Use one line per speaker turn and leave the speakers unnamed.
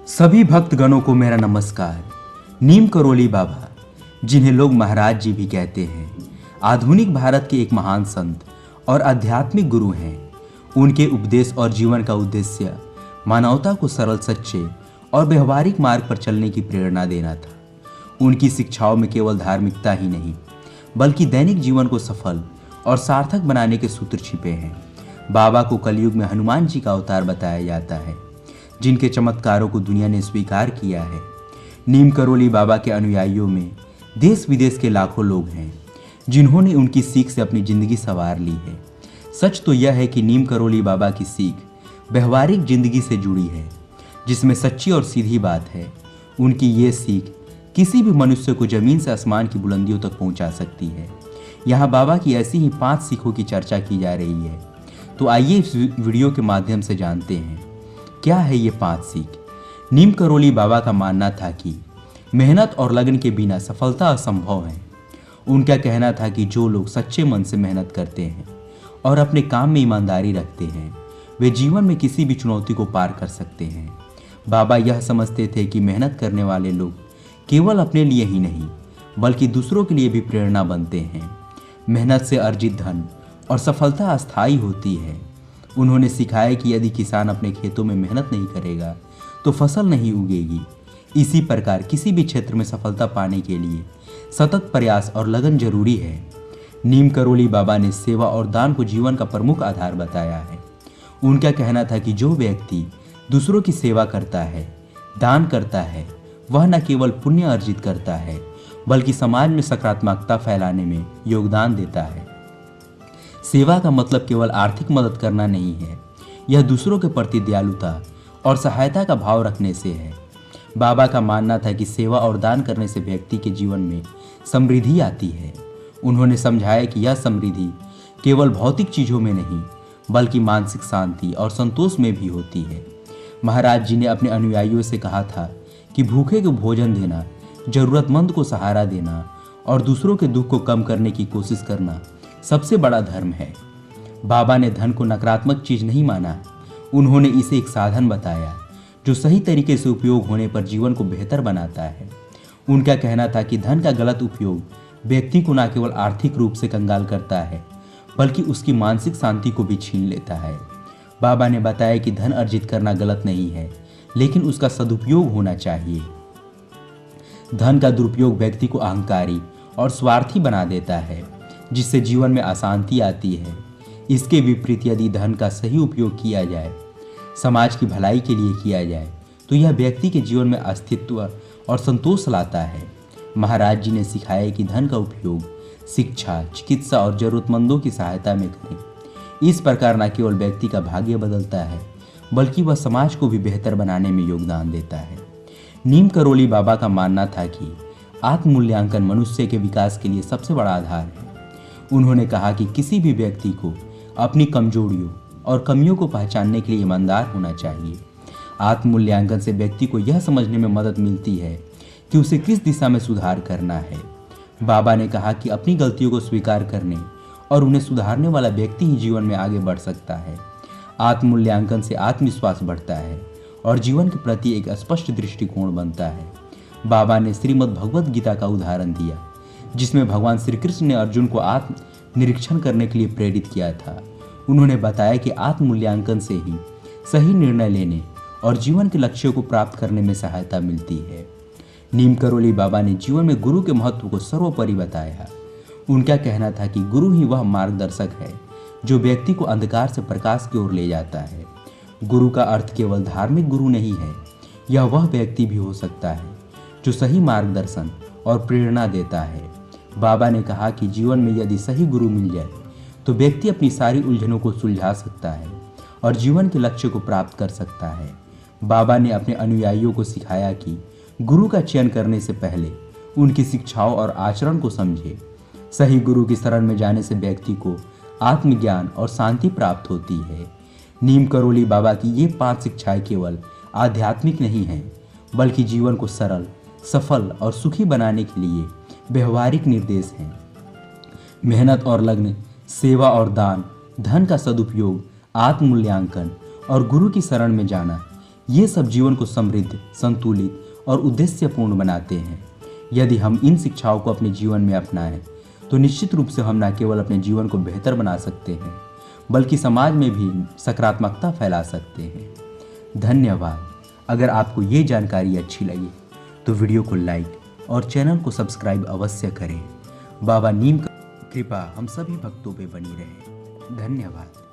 सभी भक्तगणों को मेरा नमस्कार। नीम करोली बाबा, जिन्हें लोग महाराज जी भी कहते हैं, आधुनिक भारत के एक महान संत और आध्यात्मिक गुरु हैं। उनके उपदेश और जीवन का उद्देश्य मानवता को सरल, सच्चे और व्यवहारिक मार्ग पर चलने की प्रेरणा देना था। उनकी शिक्षाओं में केवल धार्मिकता ही नहीं, बल्कि दैनिक जीवन को सफल और सार्थक बनाने के सूत्र छिपे हैं। बाबा को कलयुग में हनुमान जी का अवतार बताया जाता है, जिनके चमत्कारों को दुनिया ने स्वीकार किया है। नीम करोली बाबा के अनुयायियों में देश विदेश के लाखों लोग हैं, जिन्होंने उनकी सीख से अपनी जिंदगी संवार ली है। सच तो यह है कि नीम करोली बाबा की सीख व्यवहारिक जिंदगी से जुड़ी है, जिसमें सच्ची और सीधी बात है। उनकी ये सीख किसी भी मनुष्य को जमीन से आसमान की बुलंदियों तक पहुंचा सकती है। यहाँ बाबा की ऐसी ही 5 सीखों की चर्चा की जा रही है। तो आइए इस वीडियो के माध्यम से जानते हैं क्या है ये 5 सीख। नीम करोली बाबा का मानना था कि मेहनत और लगन के बिना सफलता असंभव है। उनका कहना था कि जो लोग सच्चे मन से मेहनत करते हैं और अपने काम में ईमानदारी रखते हैं, वे जीवन में किसी भी चुनौती को पार कर सकते हैं। बाबा यह समझते थे कि मेहनत करने वाले लोग केवल अपने लिए ही नहीं, बल्कि दूसरों के लिए भी प्रेरणा बनते हैं। मेहनत से अर्जित धन और सफलता अस्थायी होती है। उन्होंने सिखाया कि यदि किसान अपने खेतों में मेहनत नहीं करेगा तो फसल नहीं उगेगी। इसी प्रकार किसी भी क्षेत्र में सफलता पाने के लिए सतत प्रयास और लगन जरूरी है। नीम करोली बाबा ने सेवा और दान को जीवन का प्रमुख आधार बताया है। उनका कहना था कि जो व्यक्ति दूसरों की सेवा करता है, दान करता है, वह न केवल पुण्य अर्जित करता है, बल्कि समाज में सकारात्मकता फैलाने में योगदान देता है। सेवा का मतलब केवल आर्थिक मदद करना नहीं है, यह दूसरों के प्रति दयालुता और सहायता का भाव रखने से है। बाबा का मानना था कि सेवा और दान करने से व्यक्ति के जीवन में समृद्धि आती है। उन्होंने समझाया कि यह समृद्धि केवल भौतिक चीज़ों में नहीं, बल्कि मानसिक शांति और संतोष में भी होती है। महाराज जी ने अपने अनुयायियों से कहा था कि भूखे को भोजन देना, जरूरतमंद को सहारा देना और दूसरों के दुख को कम करने की कोशिश करना सबसे बड़ा धर्म है। बाबा ने धन को नकारात्मक चीज नहीं माना। उन्होंने इसे एक साधन बताया जो सही तरीके से उपयोग होने पर जीवन को बेहतर बनाता है। उनका कहना था कि धन का गलत उपयोग व्यक्ति को न केवल आर्थिक रूप से कंगाल करता है, बल्कि उसकी मानसिक शांति को भी छीन लेता है। बाबा ने बताया कि धन अर्जित करना गलत नहीं है, लेकिन उसका सदुपयोग होना चाहिए। धन का दुरुपयोग व्यक्ति को अहंकारी और स्वार्थी बना देता है, जिससे जीवन में अशांति आती है। इसके विपरीत यदि धन का सही उपयोग किया जाए, समाज की भलाई के लिए किया जाए, तो यह व्यक्ति के जीवन में अस्तित्व और संतोष लाता है। महाराज जी ने सिखाया कि धन का उपयोग शिक्षा, चिकित्सा और जरूरतमंदों की सहायता में करें। इस प्रकार न केवल व्यक्ति का भाग्य बदलता है, बल्कि वह समाज को भी बेहतर बनाने में योगदान देता है। नीम करोली बाबा का मानना था कि आत्ममूल्यांकन मनुष्य के विकास के लिए सबसे बड़ा आधार है। उन्होंने कहा कि किसी भी व्यक्ति को अपनी कमजोरियों और कमियों को पहचानने के लिए ईमानदार होना चाहिए। आत्ममूल्यांकन से व्यक्ति को यह समझने में मदद मिलती है कि उसे किस दिशा में सुधार करना है। बाबा ने कहा कि अपनी गलतियों को स्वीकार करने और उन्हें सुधारने वाला व्यक्ति ही जीवन में आगे बढ़ सकता है। आत्ममूल्यांकन से आत्मविश्वास बढ़ता है और जीवन के प्रति एक स्पष्ट दृष्टिकोण बनता है। बाबा ने श्रीमद् भगवद गीता का उदाहरण दिया, जिसमें भगवान श्री कृष्ण ने अर्जुन को आत्म निरीक्षण करने के लिए प्रेरित किया था। उन्होंने बताया कि आत्ममूल्यांकन से ही सही निर्णय लेने और जीवन के लक्ष्यों को प्राप्त करने में सहायता मिलती है। नीम करोली बाबा ने जीवन में गुरु के महत्व को सर्वोपरि बताया। उनका कहना था कि गुरु ही वह मार्गदर्शक है जो व्यक्ति को अंधकार से प्रकाश की ओर ले जाता है। गुरु का अर्थ केवल धार्मिक गुरु नहीं है, यह वह व्यक्ति भी हो सकता है जो सही मार्गदर्शन और प्रेरणा देता है। बाबा ने कहा कि जीवन में यदि सही गुरु मिल जाए तो व्यक्ति अपनी सारी उलझनों को सुलझा सकता है और जीवन के लक्ष्य को प्राप्त कर सकता है। बाबा ने अपने अनुयायियों को सिखाया कि गुरु का चयन करने से पहले उनकी शिक्षाओं और आचरण को समझे। सही गुरु की शरण में जाने से व्यक्ति को आत्मज्ञान और शांति प्राप्त होती है। नीम करोली बाबा की ये 5 शिक्षाएं केवल आध्यात्मिक नहीं हैं, बल्कि जीवन को सरल, सफल और सुखी बनाने के लिए व्यवहारिक निर्देश हैं। मेहनत और लगन, सेवा और दान, धन का सदुपयोग, आत्ममूल्यांकन और गुरु की शरण में जाना, ये सब जीवन को समृद्ध, संतुलित और उद्देश्यपूर्ण बनाते हैं। यदि हम इन शिक्षाओं को अपने जीवन में अपनाएं तो निश्चित रूप से हम न केवल अपने जीवन को बेहतर बना सकते हैं बल्कि समाज में भी सकारात्मकता फैला सकते हैं। धन्यवाद। अगर आपको ये जानकारी अच्छी लगी तो वीडियो को लाइक और चैनल को सब्सक्राइब अवश्य करें। बाबा नीम की कृपा हम सभी भक्तों पे बनी रहे। धन्यवाद।